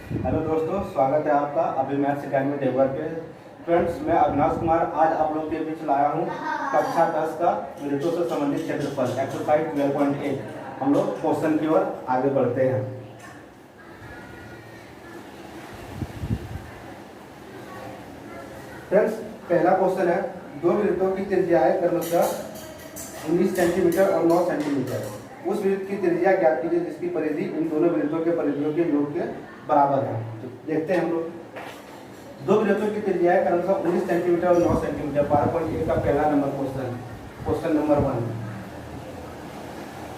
Hello दोस्तों, स्वागत है आपका अभी मैथ्स अकेडमी देवघर पे। फ्रेंड्स, मैं अविनाश कुमार आज आप लोगों के बीच लाया हूँ कक्षा 10 का वृत्तों से संबंधित क्षेत्रफल एक्सरसाइज 12.8। हम लोग क्वेश्चन की ओर आगे बढ़ते हैं। फ्रेंड्स, पहला क्वेश्चन है, दो वृत्तों की त्रिज्याएं क्रमशः 19 सेंटीमीटर और 9 सेंटीमीटर। उस वृत्त की त्रिज्या ज्ञात कीजिए जिसकी परिधि इन दोनों वृत्तों के परिधियों के योग के बराबर है। तो देखते हैं हम लोग। दो वृत्तों की त्रिज्याएं क्रमशः 19 सेंटीमीटर और 9 सेंटीमीटर। 12.1 का पहला number question number 1।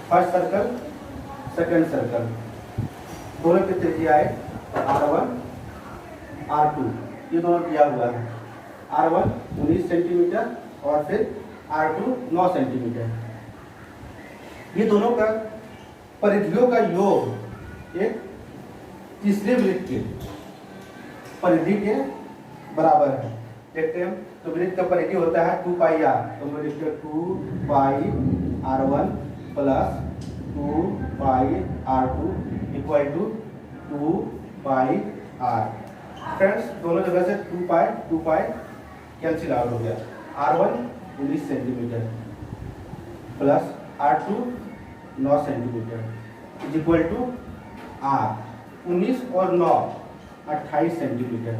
First circle, second circle, दोनों की त्रिज्याएं R1 R2 ये दोनों दिया हुआ है। R1 19 सेंटीमीटर और फिर R2 9 सेंटीमीटर। ये दोनों का परिधियों का योग एक तीसरे वृत्त के परिधि के बराबर है। देखते हैं, तो वृत्त का परिधि होता है 2 पाई r। तो हम लिखते हैं 2 pi R1 plus 2 pi R2 equal to 2 pi r। Friends, दोनों जगह से 2 पाई कैंसिल आउट हो गया। R1 19 centimetre plus R2 9 centimetre is equal to R। 19 और 9 28 centimetre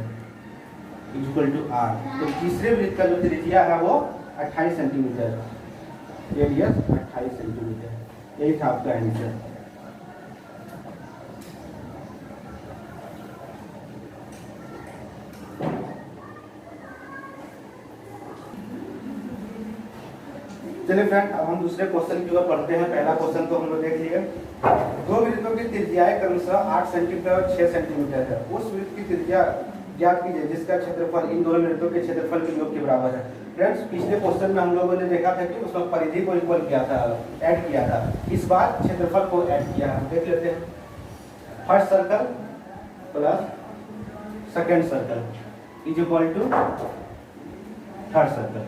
is equal to R। तो तीसरे वृत्त का जो त्रिज्या है वो 28 सेंटीमीटर, रेडियस 28 सेंटीमीटर। यही था आपका आंसर। चलिए फ्रेंड, अब हम दूसरे क्वेश्चन की ओर पढ़ते हैं। पहला क्वेश्चन तो हम लोग देख लिए। दो वृत्तों की त्रिज्याएं क्रमशः 8 सेंटीमीटर और 6 सेंटीमीटर है। उस वृत्त की त्रिज्या ज्ञात कीजिए जिसका क्षेत्रफल इन दोनों वृत्तों के क्षेत्रफल के योग के बराबर है। फ्रेंड्स, पिछले क्वेश्चन में हम लोगों ने देखा था कि उसमें परिधि को इक्वल किया था, ऐड किया था। इस बार क्षेत्रफल को ऐड किया है। देख लेते हैं। First circle plus second circle is equal to third circle.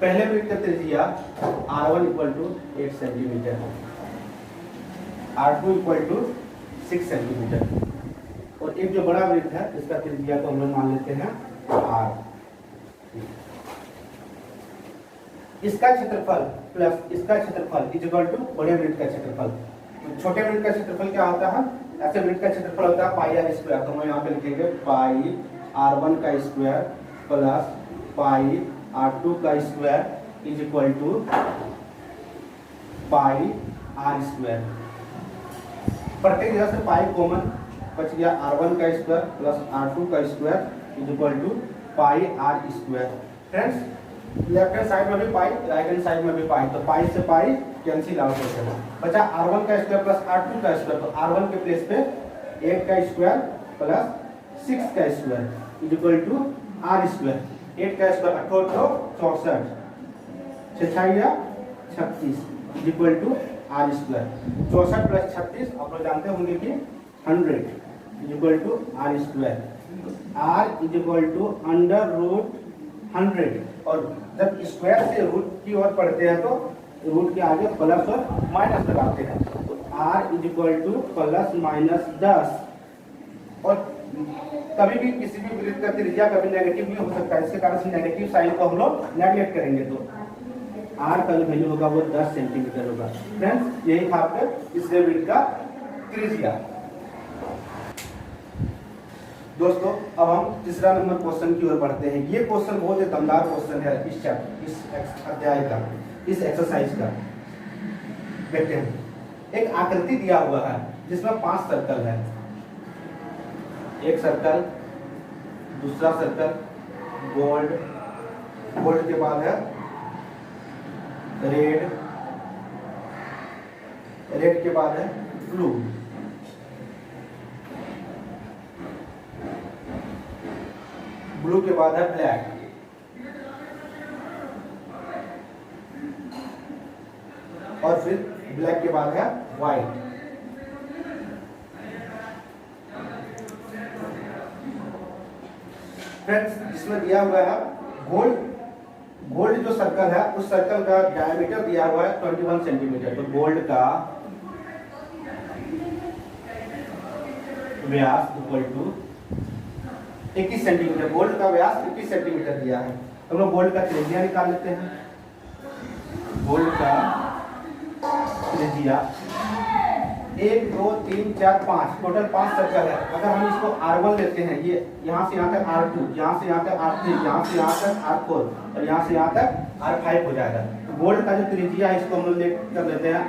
पहले वृत्त का त्रिज्या R1 equal to 8 centimetre, R2 equal to 6 centimetre और एक जो बड़ा वृत्त है इसका त्रिज्या को हम लोग मान लेते हैं R। इसका क्षेत्रफल प्लस इसका क्षेत्रफल इज इक्वल टू बड़े वृत्त का क्षेत्रफल। तो छोटे वृत्त का क्षेत्रफल क्या होता है? ऐसे वृत्त का क्षेत्रफल होता है पाई r स्क्वायर। तो हम यहाँ पे लिखेंगे पाई R1 का स्क्वायर प्लस पाई R2 का square is equal to pi R square. प्रत्येक जगह से पाई कॉमन बच गया। R1 का स्क्वायर प्लस R2 का square is equal to pi R square. Friends, left hand side में भी पाई, राइट हैंड साइड में भी पाई, तो पाई से पाई कैंसिल आउट हो जाएगा। बचा R1 का स्क्वायर प्लस R2 का स्क्वायर। तो R1 के प्लेस पे 8 का स्क्वायर प्लस 6 का square is equal to R square. 8 का square 64, 36 is equal to R square. 64 प्लस 36 आप लोग जानते होंगे कि 100 is equal to R square. R is equal to under root 100 और जब स्क्वायर से रूट की ओर पढ़ते हैं तो रूट के आगे प्लस और माइनस लगाते हैं। तो R is equal two plus minus 10। और कभी भी किसी भी वृत्त का त्रिज्या कभी नेगेटिव भी हो सकता है, इसके कारण से नेगेटिव साइन को हम लोग नेगलेक्ट करेंगे। तो R का जो वैल्यू होगा वो 10 सेंटीमीटर होगा। फ्रेंड्स, यही था आपके तीसरे वृत्त का त्रिज्या। दोस्तों, अब हम तीसरा नंबर क्वेश्चन की ओर बढ़ते हैं। ये क्वेश्चन बहुत ही दमदार क्वेश्चन है इस अध्याय का, इस एक्सरसाइज का। देखते हैं, एक आकृति दिया हुआ है जिसमें 5 सर्कल है। एक सर्कल, दूसरा सर्कल गोल्ड, गोल्ड के बाद है रेड, रेड के बाद है ब्लू, ब्लू के बाद है ब्लैक, और फिर ब्लैक के बाद है व्हाइट। फ्रेंड्स, इसमें दिया हुआ है गोल्ड, गोल्ड जो सर्कल है उस सर्कल का डायमीटर दिया हुआ है 21 सेंटीमीटर। तो गोल्ड का व्यास इक्वल टू 21 सेंटीमीटर। बोल्ट का व्यास 21 सेंटीमीटर दिया है, तो हम लोग बोल्ट का त्रिज्या निकाल लेते हैं। बोल्ट का त्रिज्या 1 2 3 4 5, टोटल 5 सर्कल है। अगर हम इसको R1 लेते हैं, ये यहाँ से यहाँ तक R2, यहाँ से यहाँ तक R3, यहाँ से यहाँ तक R4 और यहाँ से यहाँ तक R5 हो जाएगा। तो बोल्ट का जो त्रिज्या है इसको हम लोग कर लेते हैं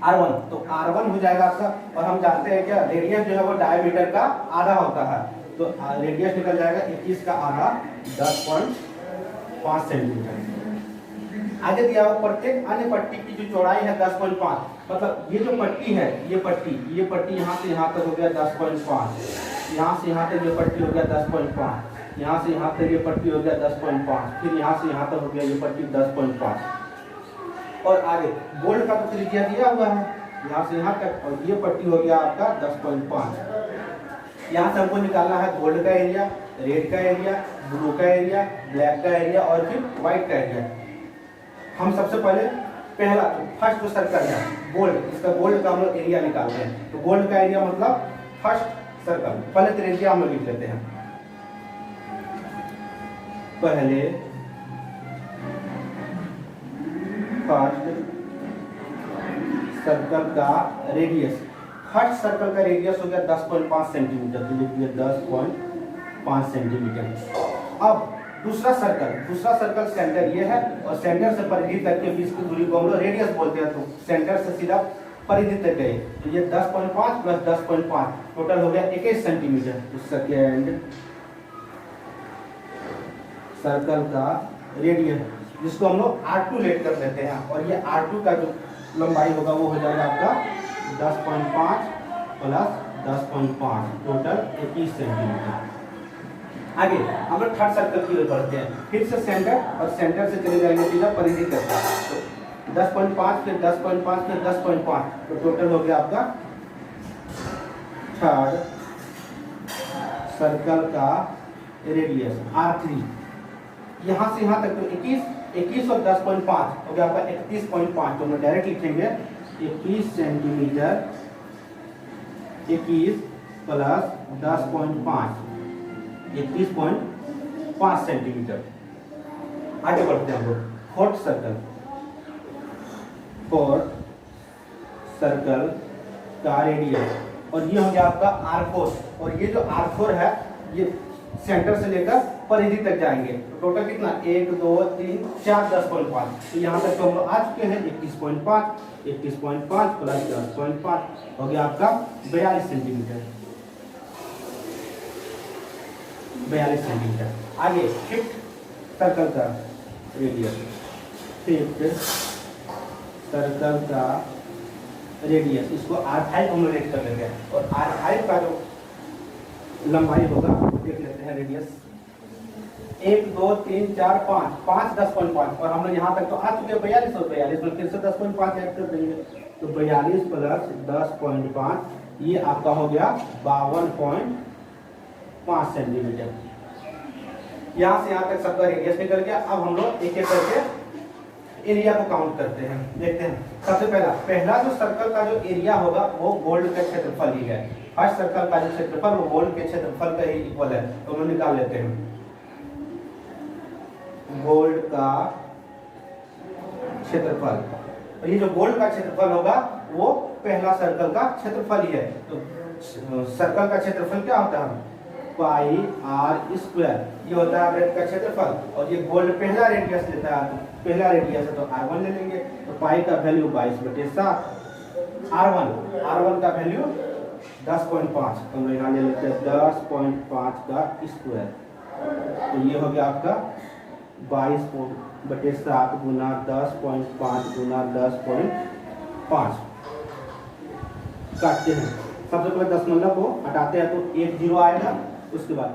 R1, तो R1 हो जाएगा आपका। और हम जानते हैं क्या, रेडियस जो है वो डायमीटर का आधा होता है, तो रेडियस निकल जाएगा 21 का आधा 10.5 सेंटीमीटर। आगे दिया हुआ प्रत्येक अन्य पट्टी की जो चौड़ाई है 10.5, मतलब ये जो पट्टी है, ये पट्टी यहाँ से यहाँ तक हो गया 10.5, यहाँ से यहाँ तक ये पट्टी हो गया 10.5, यहाँ से यहाँ तक ये पट्टी हो गया 10.5, फिर यहाँ से यहाँ तक हो गया ये पट्टी 10.5। और आगे बोल्ट का तो त्रिज्या दिया हुआ है यहाँ से यहाँ तक, और ये पट्टी हो गया आपका 10.5। यहाँ से हमको निकालना है गोल्ड का एरिया, रेड का एरिया, ब्लू का एरिया, ब्लैक का एरिया और फिर व्हाइट का एरिया। हम सबसे पहले पहला फर्स्ट जो सर्कल है गोल्ड, इसका गोल्ड का हम लोग एरिया निकालते हैं। तो गोल्ड का एरिया मतलब फर्स्ट सर्कल, पहले त्रिज्या हम लोग लिख लेते हैं। पहले फर्स्ट सर्कल का रेडियस, फर्स्ट सर्कल का रेडियस हो गया 10.5 सेंटीमीटर, तो लिखिए 10.5 सेंटीमीटर। अब दूसरा सर्कल सेंटर ये है और सेंटर से परिधि तक के बीच की दूरी को हम लोग रेडियस बोलते हैं। तो सेंटर से सीधा परिधि तक गए, तो ये 10.5 प्लस 10.5 टोटल हो गया 21 सेंटीमीटर। तो सेकेंड सर्कल का रेडियस, जिसको हम लोग R2 लेट कर लेते हैं, और ये R2 का जो लंबाई होगा वो हो जाएगा आपका 10.5 प्लस 10.5 टोटल 21 सेंटीमीटर। आगे हम लोग थर्ड सर्कल की ओर बढ़ते हैं, फिर से सेंटर, और सेंटर से चले जाएंगे सीधा परिधि तक। तो 10.5 फिर 10.5 फिर 10.5, तो टोटल हो गया आपका थर्ड सर्कल का रेडियस R3। यहाँ से यहाँ तक तो 21 और 10.5 हो गया आपका 31.5। तो हम डायरेक्ट लिखेंगे 21 सेंटीमीटर, 21 प्लस 10.5, 21.5 सेंटीमीटर। आगे बढ़ते हैं हम लोग फोर्थ सर्कल का रेडियस, और ये हो गया आपका R4, और ये जो R4 है ये सेंटर से लेकर परिधि तक जाएंगे। तो टोटल कितना 1 2 3 4 10.5, तो यहाँ तक तो हम लोग आ चुके हैं 21.5 प्लस 10.5 हो गया आपका 42 सेंटीमीटर। 42 सेंटीमीटर। आगे फिफ्थ सर्कल का रेडियस, इसको R5 हम लोग लेट कर लेंगे, और R5 का जो लंबाई होगा देख लेते हैं। रेडियस 1 2 3 4 5 10.5, और हम लोग यहाँ तक तो आ चुके हैं 42, और 42 में फिर से 10.5 ऐड कर देंगे, तो 42 प्लस 10.5 ये आपका हो गया 52.5 सेंटीमीटर। यहाँ से यहाँ तक सबका रेडियस निकल गया। अब हम लोग एक एक करके एरिया को काउंट करते हैं, देखते हैं। सबसे पहला जो सर्कल का जो एरिया होगा वो गोल्ड का क्षेत्रफल ही है। फर्स्ट सर्कल का जो क्षेत्रफल वो गोल्ड के क्षेत्रफल का ही इक्वल है, तो हम निकाल लेते हैं। गोल्ड का क्षेत्रफल, और ये जो गोल्ड का क्षेत्रफल होगा वो पहला सर्कल का क्षेत्रफल ही है। तो सर्कल का क्षेत्रफल क्या होता है, पाई R स्क्वायर, ये होता है वृत्त का क्षेत्रफल। और ये गोल्ड पहला रेडियस लेता है, तो पहला रेडियस है तो R1 ले लेंगे। तो पाई का वैल्यू 22/7, R1 का वैल्यू 10.5, तो हम यहाँ ले लेते हैं 10.5 का स्क्वायर। तो ये हो गया आपका 22/7 गुना 10.5 गुना 10.5। काटते हैं, सबसे पहले दशमलव को हटाते हैं तो 1 0 आएगा। उसके बाद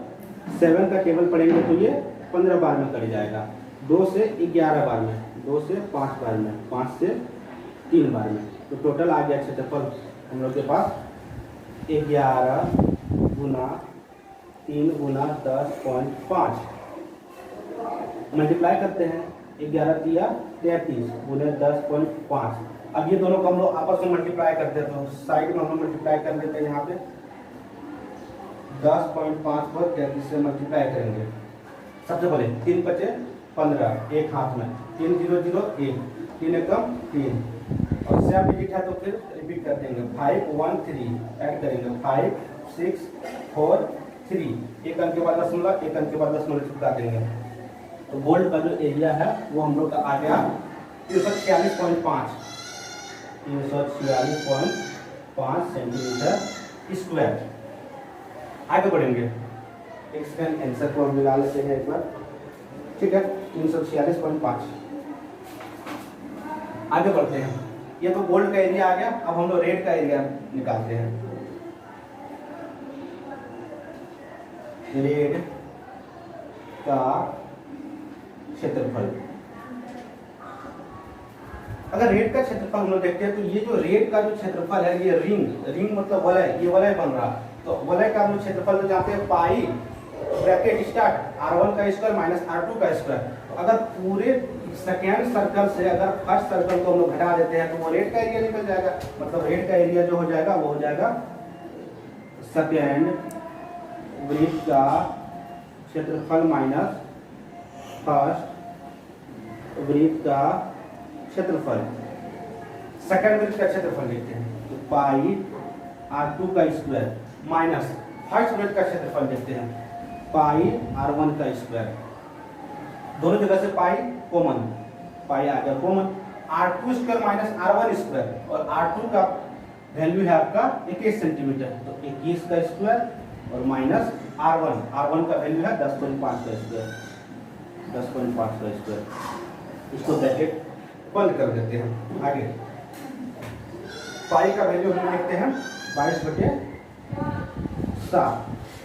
7 का टेबल पढ़ेंगे तो ये 15 बार में कट जाएगा, 2 से 11 बार में, 2 से 5 बार में, 5 से 3 बार में। तो टोटल आ गया क्षेत्रफल हम लोग के पास 11 गुना 3 गुना 10.5। मल्टीप्लाई करते हैं, 11 3 33 गुने 10.5, अब ये दोनों को हम लोग आपस में मल्टीप्लाई करते हैं, तो साइड में हम लोग मल्टीप्लाई कर देते हैं। यहाँ पे 10.5 पर 33 से मल्टीप्लाई करेंगे। सबसे पहले 3 बचे 15, एक हाथ में 3 0 0 1, 3 एकम 3, और सेम डिजिट है तो फिर रिपीट कर देंगे। 5 1 3 ऐड करेंगे 5 6 4 3, एक अंक के बाद दशमलव, एक अंक के बाद दशमलव चिपका देंगे। तो गोल्ड का जो एरिया है वो हम लोग का आ गया 346.5 सेंटीमीटर स्क्वायर। आगे बढ़ेंगे, इसका आंसर को हम मिला लेते हैं एक बार, ठीक है। 346.5। आगे बढ़ते हैं, ये तो गोल्ड का एरिया आ गया। अब हम लोग रेड का एरिया निकालते हैं। रेड का क्षेत्रफल, अगर रेड का क्षेत्रफल हम लोग देखते हैं तो ये जो रेड का जो क्षेत्रफल है, ये रिंग मतलब वलय, ये वलय बन रहा। तो वलय का हम लोग क्षेत्रफल तो जानते हैं, पाई ब्रैकेट स्टार्ट r1 का स्क्वायर माइनस r2 का स्क्वायर। तो अगर पूरे सेकेंड सर्कल से अगर फर्स्ट सर्कल को हम लोग घटा देते हैं तो वो रेड का एरिया निकल जाएगा। मतलब रेड का एरिया जो हो जाएगा वो हो जाएगा सेकेंड वृत्त का क्षेत्रफल माइनस फर्स्ट वृत्त का क्षेत्रफल। सेकेंड वृत्त का क्षेत्रफल लिखते हैं, तो पाई r2 का स्क्वायर माइनस फर्स्ट वृत्त का क्षेत्रफल लिखते हैं, पाई r1 का स्क्वायर। दोनों जगह से पाई कॉमन, पाई आ गया common. r2 square minus r1 square, और r2 का वैल्यू है आपका 21 सेंटीमीटर, तो 21 का स्क्वायर और माइनस r1 का वैल्यू है 10.5 का स्क्वायर, 10.5 का स्क्वायर। इसको ब्रैकेट बंद कर देते हैं। आगे पाई का वैल्यू हम लिखते हैं 22/7।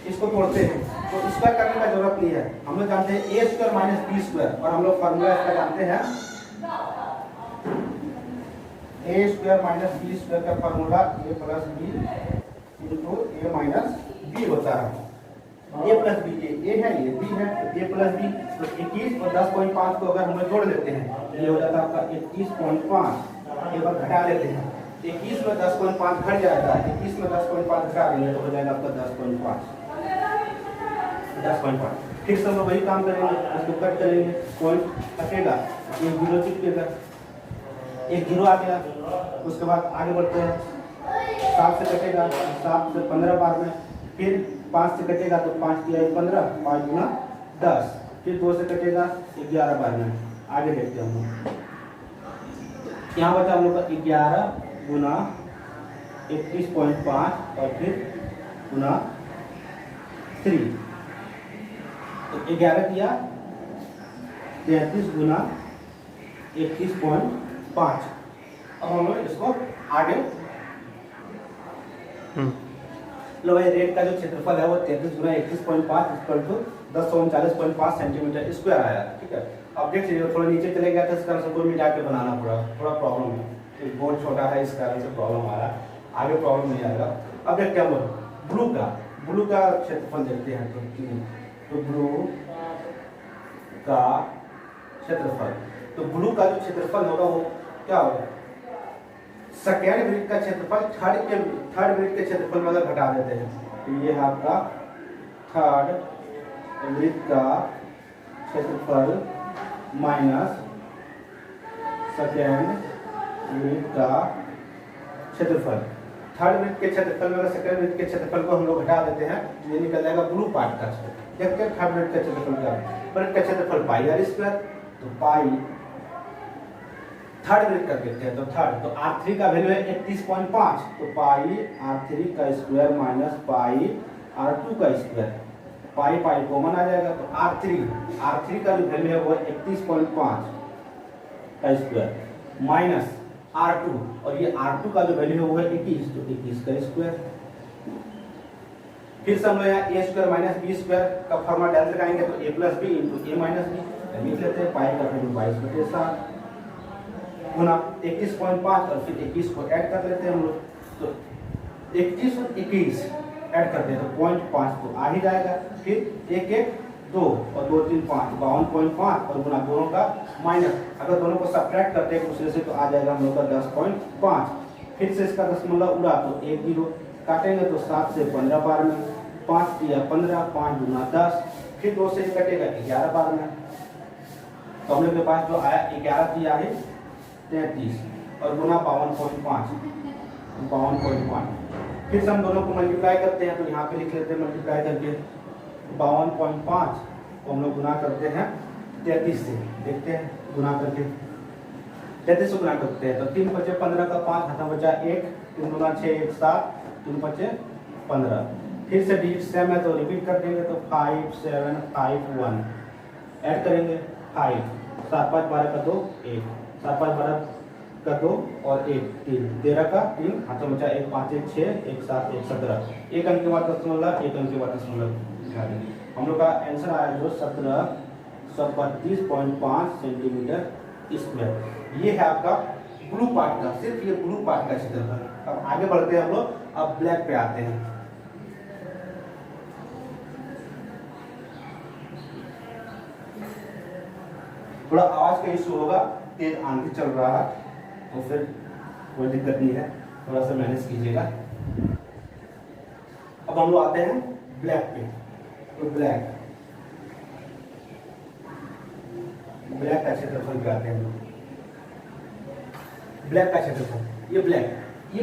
इसको तोड़ते हैं तो स्क्वायर करने का जरूरत नहीं है, हम लोग जानते हैं a square minus b square, और हम लोग फॉर्मूला इसका जानते हैं a square minus b square का formula a plus b into a minus b होता है। a प्लस b, ये a है ये b है, तो a प्लस b, तो 21 और 10.5 को अगर हम लोग जोड़ लेते हैं ये हो जाता है आपका 21.5। एक बार घटा लेते हैं, 21 में 10.5 घट जाएगा, 21 में 10.5 घटा देंगे तो हो जाएगा आपका 10.5। फिर से हम लोग वही काम करेंगे, इसको कट करेंगे, पॉइंट कटेगा, एक जीरो चिपकेगा, एक जीरो आ गया। उसके बाद आगे बढ़ते हैं, 7 से कटेगा, 7 से 15 बाद में, फिर 5 से कटेगा तो 5 किया 15, 5 गुना 10, फिर 2 से कटेगा 11 बार में। आगे देखते हैं हम लोग, यहाँ बचा हम लोग का 11 गुना 21.5 और फिर गुना 3, तो 11 किया 33 गुना 21.5। अब हम लोग इसको आगे लो भाई, रेड का जो क्षेत्रफल है वो 33 गुना 21.5 इक्वल टू 1039.5 सेंटीमीटर स्क्वायर आया, ठीक है। अब देख लीजिए थोड़ा नीचे चले गया था, इस कारण से कोई मिटा के बनाना पड़ा, थोड़ा प्रॉब्लम है, बोर्ड छोटा है इस कारण से प्रॉब्लम आ रहा है, आगे प्रॉब्लम नहीं आएगा। अब देखते हैं हम ब्लू का क्षेत्रफल देखते हैं, तो ब्लू का क्षेत्रफल, तो ब्लू का जो क्षेत्रफल होगा वो क्या होगा, सेकेंड वृत्त का क्षेत्रफल थर्ड वृत्त के क्षेत्रफल में अगर घटा देते हैं तो ये है आपका थर्ड वृत्त का क्षेत्रफल माइनस सेकेंड वृत्त का क्षेत्रफल। थर्ड वृत्त के क्षेत्रफल में अगर सेकेंड वृत्त के क्षेत्रफल को हम लोग घटा देते हैं तो ये निकल जाएगा ब्लू पार्ट का क्षेत्रफल। देखते हैं थर्ड वृत्त का क्षेत्रफल क्या है, वृत्त का क्षेत्रफल पाई आर स्क्वायर, तो पाई थर्ड वृत्त कर देते हैं, तो थर्ड, तो r3 का वैल्यू है 31.5, तो पाई r3 का स्क्वायर माइनस पाई r2 का स्क्वायर, पाई पाई कॉमन आ जाएगा, तो r3 का जो वैल्यू है वो 31.5 का स्क्वायर माइनस r2, और ये r2 का जो वैल्यू है वो है 21, तो 21 का स्क्वायर। फिर से हम लोग यहाँ a square minus b square का फॉर्मूला डाल लगाएंगे, तो a plus b into a minus b लिख लेते हैं, पाई का वैल्यू 22/7 गुना 21.5 और फिर 21 को ऐड कर लेते हैं हम लोग, तो 21 और 21 ऐड करते हैं तो 0.5 तो आ ही जाएगा, फिर 1 1 2 और 2 3 5 52.5 और गुना दोनों का माइनस, अगर दोनों को सब्ट्रैक्ट करते हैं एक दूसरे से तो आ जाएगा हम लोग का 10.5। फिर से इसका दशमलव उड़ा तो 1 0 काटेंगे तो 7 से 15 बार में, 5 या 15, 5 गुना 10, फिर 2 से कटेगा 11 बार में। तो हम लोग के पास जो आया 11 दिया है 33 और गुना 52.5, 52.5। फिर से हम दोनों को मल्टीप्लाई करते हैं, तो यहाँ पे लिख लेते हैं मल्टीप्लाई करके 52.5 को हम लोग गुना करते हैं 33 से, देखते हैं गुना करके 33 से गुना करते हैं तो 3 बचे 15 का 5 हाथ बचा 1, 3 गुना 6 1 7, 3 बचे 15। फिर से डिजिट सेम है तो रिपीट कर देंगे तो 5 7 5 1 ऐड करेंगे 5, 7 5 12 का 2 1, 7 5 12 का 2 और 1 3, 13 का 3 हाथ बचा 1 5 1 6 1 7 1 17, एक अंक के बाद दशमलव, एक अंक के बाद दशमलव। हम लोग का आंसर आया जो 1732.5 सेंटीमीटर स्क्वायर। ये है आपका ब्लू पार्ट का, सिर्फ ये ब्लू पार्ट का क्षेत्रफल। अब आगे बढ़ते हैं हम लोग, अब ब्लैक पे आते हैं। थोड़ा आवाज का इशू होगा, तेज आंधी चल रहा है तो फिर कोई दिक्कत नहीं है, थोड़ा सा मैनेज कीजिएगा। अब हम लोग आते हैं ब्लैक पे। तो ब्लैक का क्षेत्रफल पे आते हैं हम लोग। ब्लैक का क्षेत्रफल, ये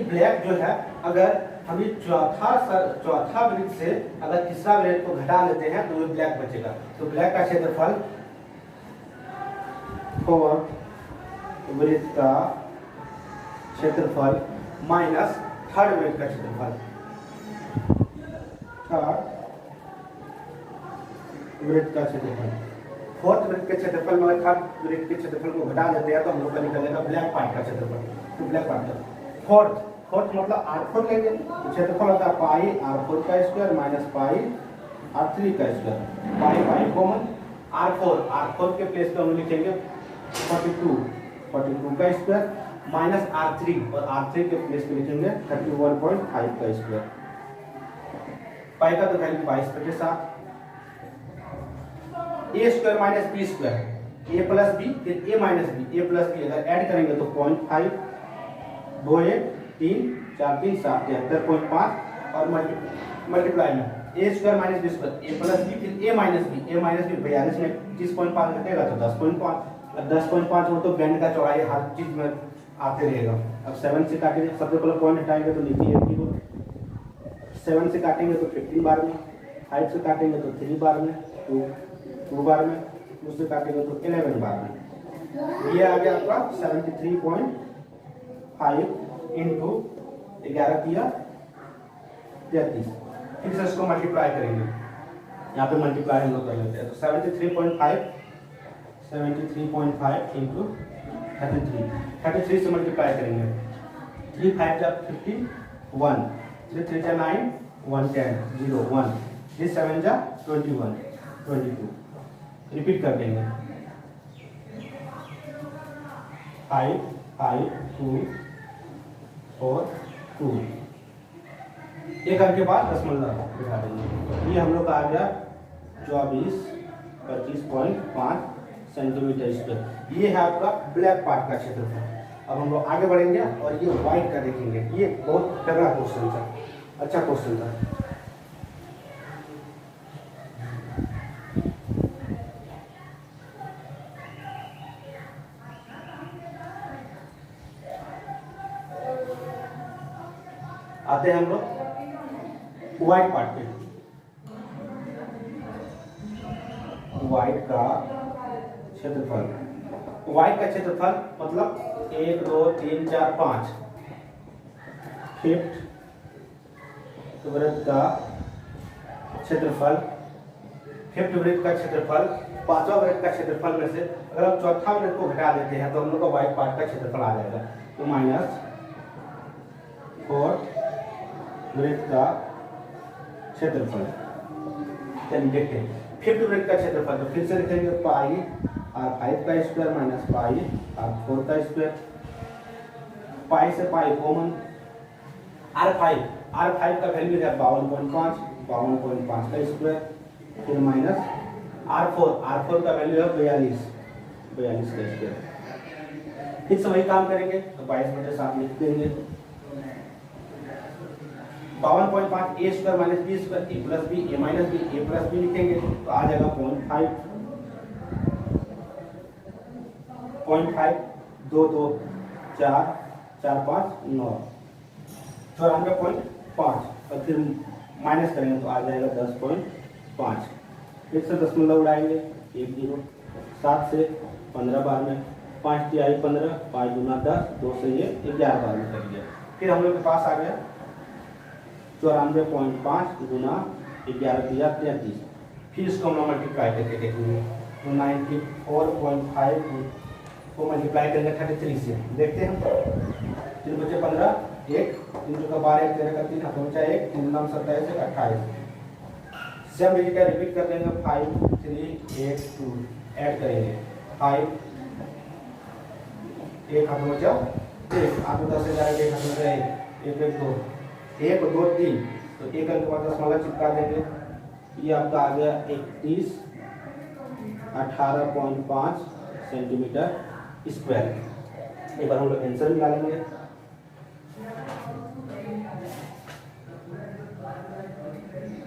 ब्लैक जो है, अगर हम ये चौथा वृत्त से अगर तीसरा वृत्त को घटा लेते हैं तो ये ब्लैक बचेगा। तो ब्लैक का क्षेत्रफल वृत्त का क्षेत्रफल माइनस थर्ड वृत्त का क्षेत्रफल, थर्ड वृत्त का क्षेत्रफल। फोर्थ वृत्त के क्षेत्रफल में थर्ड वृत्त के क्षेत्रफल को घटा देते हैं तो हम लोग का निकलेगा ब्लैक पार्ट का क्षेत्रफल। तो ब्लैक पार्ट का फोर्थ मतलब R4 लेंगे तो क्षेत्रफल होता है पाई R4 का स्क्वायर माइनस पाई R3 का स्क्वायर, पाई कॉमन, R4 के प्लेस पे हम लिखेंगे 42 का स्क्वायर माइनस R3 और R3 के प्लेस पे लिखेंगे 31.5 का स्क्वायर। पाई का तो वैल्यू 22/7, ए स्क्वायर माइनस बी स्क्वायर, ए प्लस बी फिर ए माइनस बी, ए प्लस बी अगर ऐड करेंगे तो 0.5, 2 1 3 4 3 7 73.5 और मल्टीप्लाई में ए स्क्वायर माइनस बी स्क्वायर, ए प्लस बी फिर ए माइनस बी, 42 में 30.5 घटेगा तो 10.5, और 10.5 हो तो बैंड का चौड़ाई हर चीज में आते रहेगा। अब 7 से काटेंगे, सबसे पहले पॉइंट हटाएंगे तो नीचे 0, 7 से काटेंगे तो 15 बार में, 5 से काटेंगे तो 3 बार में, 2 बार में, उससे काटेंगे तो 11 बार में। ये आ गया आपका 73.5 इंटू 11 किया 33। फिर से इसको मल्टीप्लाई करेंगे, यहाँ पे मल्टीप्लाई हम लोग कर लेते हैं तो 73.5 इंटू 33 से मल्टीप्लाई करेंगे, 3 5 जा 15 1, 3 3 जा 9 1 10 0 1, 3 7 जा 21 22। रिपीट कर देंगे 5 5 2 4 2, एक अंक के बाद दशमलव बिठा देंगे। ये हम लोग का आ गया 25.5 सेंटीमीटर स्क्वायर। ये है आपका ब्लैक पार्ट का क्षेत्रफल। अब हम लोग आगे बढ़ेंगे और ये व्हाइट का देखेंगे। ये बहुत तगड़ा क्वेश्चन था, अच्छा क्वेश्चन था। आते हैं हम लोग व्हाइट पार्ट पे। व्हाइट का क्षेत्रफल, व्हाइट का क्षेत्रफल मतलब 1 2 3 4 5, फिफ्थ वृत्त का क्षेत्रफल, फिफ्थ वृत्त का क्षेत्रफल, पांचवा वृत्त का क्षेत्रफल में से अगर हम चौथा वृत्त को घटा देते हैं तो हम लोग का व्हाइट पार्ट का क्षेत्रफल आ जाएगा। तो माइनस फोर्थ वृत्त का क्षेत्रफल। चलिए देखते हैं फिफ्थ वृत्त का क्षेत्रफल। तो फिर से लिखेंगे पाई R5 का स्क्वायर माइनस पाई R4 का स्क्वायर, पाई से पाई कॉमन, R5 का वैल्यू है 52.5 का स्क्वायर, फिर माइनस R4 का वैल्यू है 42 का स्क्वायर। फिर से वही काम करेंगे तो 22/7 लिख देंगे। 52.5 a square minus b square a plus b a minus b a plus b लिखेंगे तो आ जाएगा 0.5 2 2 4 4 5 9 94.5 और फिर माइनस करेंगे तो आ जाएगा 10.5। फिर से दशमलव उड़ाएंगे 1 0 7 से 15 बार में 5 तिहाई 15 5 गुना 10 2 से ये 11 बार में कर दिया। फिर हम लोग के पास आ गया 94.5 गुना 11 तिया 33। फिर इसको हम लोग मल्टीप्लाई करके देखेंगे तो 94.5 को मल्टीप्लाई करेंगे 33 से। देखते हैं 3 बचे 15 1 3 का 12 1 13 का 3 हाथों बचा 1 3 नाम 27 28 से हम इसका रिपीट कर देंगे 5 3 8 2 ऐड करेंगे 5 1 हाथों बचा 1 हाथों 10 से जाएगा 1 हाथों बचा 1 1 2 1 2 3 तो 1 अंक के बाद दशमलव चिपका देंगे। ये आपका आ गया 31 18.5 सेंटीमीटर स्क्वायर। एक बार हम लोग आंसर भी डालेंगे।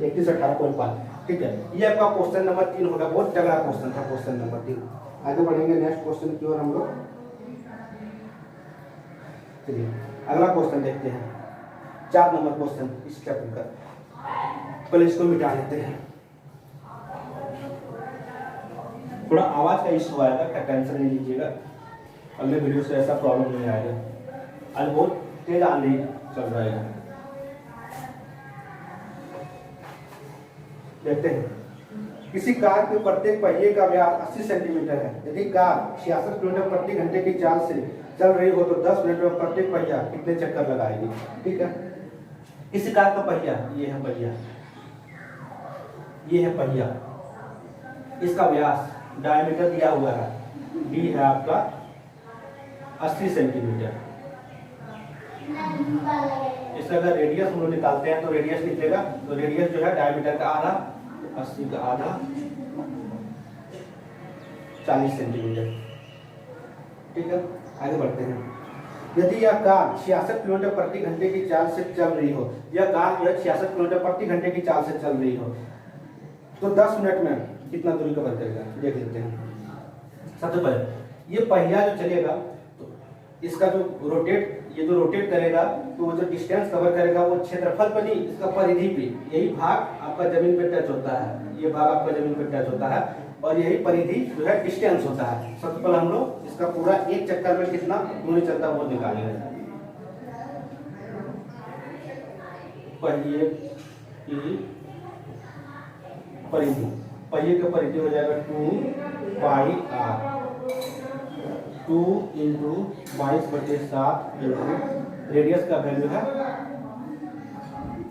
इकतीस 18.5 ठीक है। ये आपका क्वेश्चन नंबर 3 होगा। बहुत तगड़ा क्वेश्चन था क्वेश्चन नंबर 3। आगे बढ़ेंगे नेक्स्ट क्वेश्चन की ओर हम लोग। चलिए अगला क्वेश्चन देखते हैं 4 नंबर क्वेश्चन इस चैप्टर का। पहले इसको मिटा लेते हैं। थोड़ा आवाज का इशू आएगा, क्या टेंशन नहीं लीजिएगा। अगले वीडियो से ऐसा प्रॉब्लम नहीं आएगा। आज बहुत तेज आंधी चल रहा है। देखते हैं किसी कार के प्रत्येक पहिए का व्यास 80 सेंटीमीटर है। यदि कार 66 किलोमीटर प्रति घंटे की चाल से चल रही हो तो 10 मिनट में प्रत्येक पहिया कितने चक्कर लगाएगी। ठीक है। इसी कार का पहिया, ये है पहिया, ये है पहिया। इसका व्यास डायमीटर दिया हुआ है, डी है आपका 80 सेंटीमीटर। इसका अगर रेडियस हम लोग निकालते हैं तो रेडियस निकलेगा। तो रेडियस जो है डायमीटर का आधा, 80 का आधा 40 सेंटीमीटर। ठीक है। आगे बढ़ते हैं। यदि यह कार 66 किलोमीटर प्रति घंटे की चाल से चल रही हो, यह कार जो है 66 किलोमीटर प्रति घंटे की चाल से चल रही हो तो 10 मिनट में कितना दूरी कवर करेगा देख लेते हैं। सबसे पहले ये पहिया जो चलेगा तो इसका जो रोटेट करेगा तो वो जो डिस्टेंस कवर करेगा वो क्षेत्रफल पर नहीं, इसका परिधि पे। यही भाग आपका जमीन पे टच होता है, ये भाग आपका जमीन पे टच होता है और यही परिधि जो है डिस्टेंस होता है। सबसे पहले हम लोग इसका पूरा एक चक्कर में कितना दूरी चलता है वो निकालेंगे। पहिए की परिधि, पहिए का परिधि हो जाएगा 2πr, 2 इंटू 22/7 इंटू रेडियस का वैल्यू है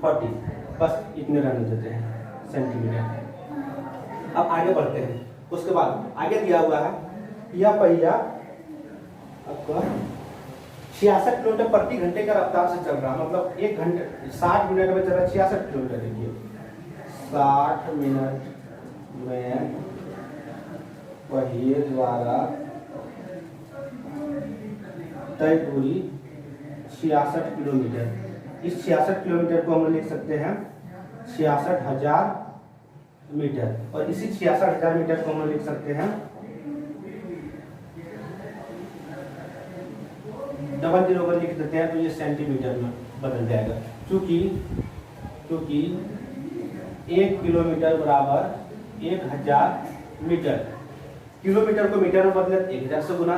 40। बस इतने रहने देते हैं सेंटीमीटर। अब आगे बढ़ते हैं। उसके बाद आगे दिया हुआ है यह पहिया आपका 66 किलोमीटर प्रति घंटे का रफ्तार से चल रहा है। मतलब 1 घंटे 60 मिनट में चल रहा है 66 किलोमीटर। देखिए 60 मिनट में पहिए द्वारा तय दूरी 66 किलोमीटर। इस 66 किलोमीटर को हम लिख सकते हैं 66,000 मीटर और इसी 66,000 मीटर को हम लिख सकते हैं डबल जीरो पर लिख देते हैं तो ये सेंटीमीटर में बदल जाएगा। क्योंकि 1 किलोमीटर बराबर 1000 मीटर। किलोमीटर को मीटर में बदले 1000 से गुना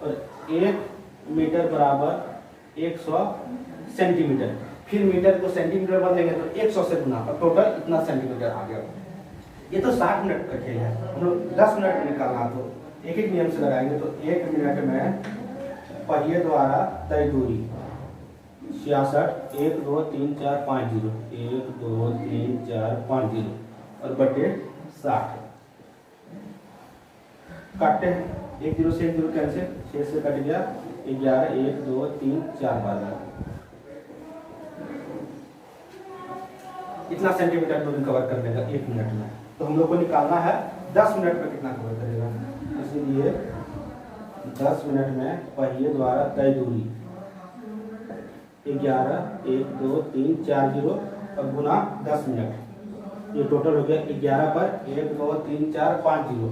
और 1 मीटर बराबर 100 सेंटीमीटर। फिर मीटर को सेंटीमीटर बदलेंगे तो 100 से गुना और टोटल इतना सेंटीमीटर आ गया। ये तो 60 मिनट का खेल है। हम लोग 10 मिनट में निकालना तो एक एक नियम से लगाएंगे तो 1 मिनट में पहिए द्वारा तय दूरी 66 1 2 3 4 5 0 1 2 3 4 5 0 और बटे 60 काटते हैं। 1 0 से 1 0 कैंसिल, 6 से कट गया 11 1 2 3 4 बार इतना सेंटीमीटर दूरी कवर कर लेगा 1 मिनट में। तो हम लोग को निकालना है 10 मिनट में कितना कवर करेगा, इसीलिए 10 मिनट में पहिए द्वारा तय दूरी 11 1 2 3 4 जीरो और गुना 10 मिनट, ये टोटल हो गया 11 पर 1 2 3 4 5 जीरो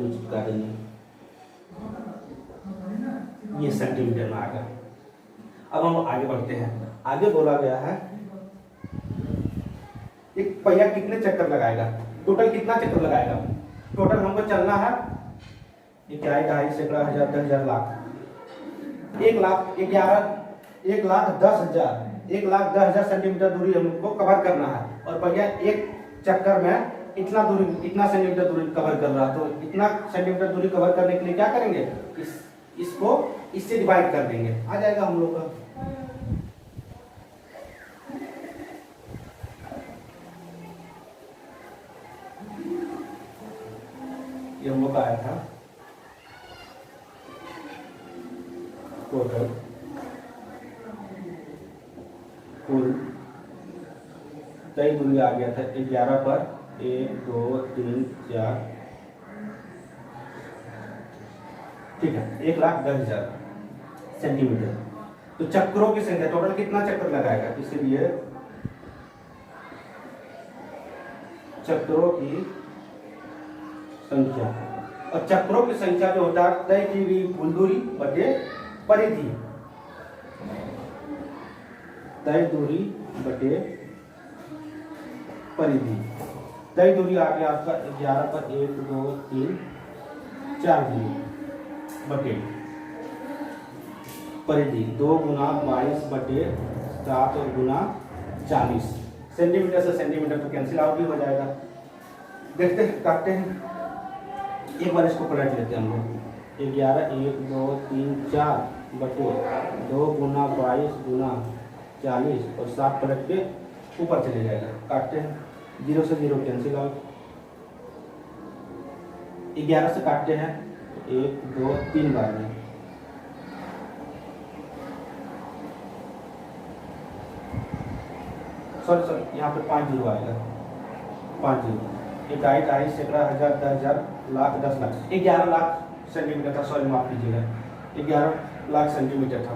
चिपका देंगे, ये सेंटीमीटर में आ गया। अब हम आगे बढ़ते हैं। आगे बोला गया है एक पहिया कितने चक्कर लगाएगा, टोटल कितना चक्कर लगाएगा। टोटल हमको चलना है इकाई, ढाई, सैकड़ा, हजार, 10,000, लाख, 1,10,000 सेंटीमीटर दूरी हमको कवर करना है और पहिया एक चक्कर में इतना सेंटीमीटर दूरी कवर कर रहा है। तो इतना सेंटीमीटर दूरी कवर करने के लिए क्या करेंगे, इसको इससे डिवाइड कर देंगे, आ जाएगा हम लोग का। ये हम लोग का आया था टोटल कुल तय दूरी आ गया था 11 पर 1 2 3 4, ठीक है, 1,10,000 सेंटीमीटर। तो चक्रों की संख्या टोटल कितना चक्कर लगाएगा, इसीलिए चक्रों की संख्या, और चक्रों की संख्या जो होता है तय की गई कुल दूरी बटे परिधि, तय दूरी बटे परिधि। तय दूरी आ गया आपका 11 पर 1 2 3 4 जीरो बटे परिधि 2 गुना 22 बटे 7 और गुना 40। सेंटीमीटर से सेंटीमीटर तो कैंसिल आउट भी हो जाएगा। देखते हैं, काटते हैं, एक बार इसको पलट लेते हैं हम लोग। 11 1 2 3 4 बटे 2 गुना 22 गुना 40 और 7 पलट के ऊपर चले जाएगा। काटते हैं, 0 से 0 कैंसिल आउट, 11 से काटते हैं 1 2 3 बार में, सॉरी यहाँ पे 5 जीरो आएगा, 5 जीरो, इकाई, ढाई, सैकड़ा, हजार, 10,000, लाख, 10 लाख, 11 लाख सेंटीमीटर था, सॉरी माफ कीजिएगा, 11 लाख सेंटीमीटर था।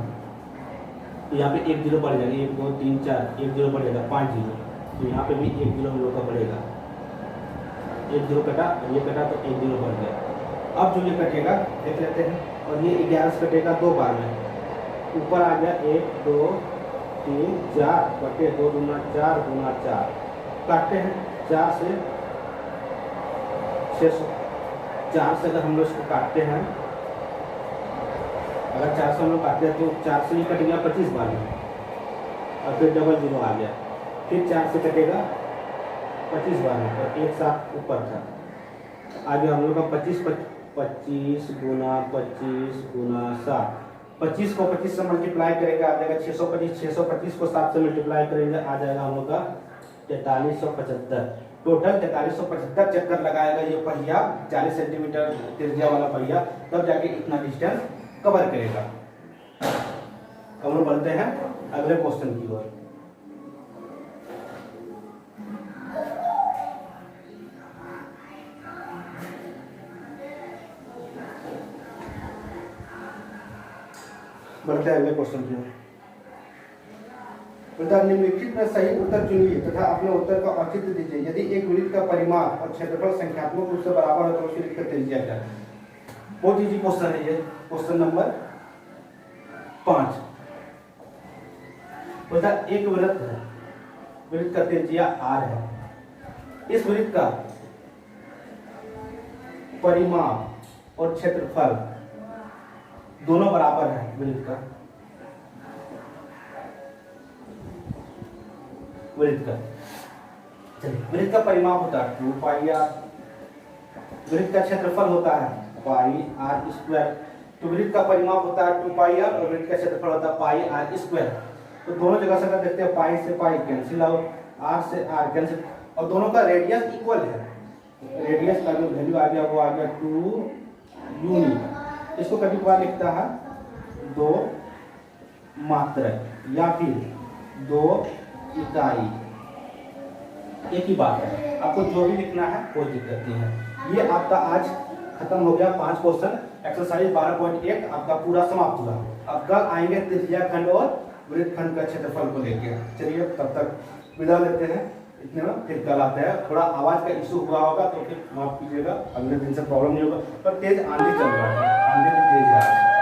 तो यहाँ पे 1 जीरो बढ़ जाएगा, 1 2 3 4, 1 जीरो बढ़ेगा, 5 जीरो, तो यहाँ पे भी 1 जीरो हम लोग का बढ़ेगा, 1 जीरो कटा, ये कटा तो 1 जीरो बढ़ गया। अब जो ये कटेगा देख लेते हैं, और ये 11 से कटेगा 2 बार में, ऊपर आ गया 1 2 3 4 बटे 2 गुना 4 गुना 4, काटते हैं 4 से 600, 4 से अगर हम लोग इसको काटते हैं, अगर 4 से हम लोग काटते हैं तो 4 से ये कट गया 25 बार में, और फिर डबल जीरो आ गया, फिर 4 से कटेगा 25 बार में, और एक साथ ऊपर था, आगे हम लोग का 25 गुना 7, 25 को 25 से मल्टीप्लाई करेंगे आ जाएगा 625, 625 को 7 से मल्टीप्लाई करेंगे आ जाएगा हम लोग का 4375। टोटल 4375 चक्कर लगाएगा ये पहिया, 40 सेंटीमीटर त्रिज्या वाला पहिया, तब जाके इतना डिस्टेंस कवर करेगा। हम लोग बढ़ते हैं अगले क्वेश्चन की ओर। बढ़ते हैं अगले क्वेश्चन की ओर। निम्नलिखित में सही उत्तर चुनिए तथा अपने उत्तर का औचित्य दीजिए। यदि एक वृत्त का परिमाप और क्षेत्रफल संख्यात्मक रूप से बराबर है तो उस वृत्त का त्रिज्या क्या है। बहुत इजी क्वेश्चन है ये, क्वेश्चन नंबर 5। बोलता एक वृत्त है, वृत्त का त्रिज्या r है, इस वृत्त का परिमाप और क्षेत्रफल दोनों बराबर है। वृत्त का परिमाप होता है 2 पाई r, वृत्त का क्षेत्रफल होता है पाई r स्क्वायर। तो वृत्त का परिमाप होता है 2 पाई r और वृत्त का क्षेत्रफल होता है पाई r स्क्वायर। तो दोनों जगह से अगर देखते हैं पाई से पाई कैंसिल आउट, r से r कैंसिल, और दोनों का रेडियस इक्वल है। रेडियस का जो वैल्यू आ गया वो आ गया 2 यूनिट। इसको कभी कभार लिखता है 2 मात्रक या फिर 2 इकाई। एक ही बात है, आपको जो भी लिखना है कोई दिक्कत नहीं है। ये आपका आज खत्म हो गया 5 क्वेश्चन, एक्सरसाइज 12.1 आपका पूरा समाप्त हुआ। अब कल आएंगे त्रिज्या खंड और वृत्तखंड का क्षेत्रफल को लेके। चलिए तब तक विदा लेते हैं, इतने में फिर कल आते हैं। थोड़ा आवाज़ का इशू हुआ होगा तो फिर माफ कीजिएगा, अगले दिन से प्रॉब्लम नहीं होगा। पर तेज आंधी चल रहा है, आंधी भी तेज है।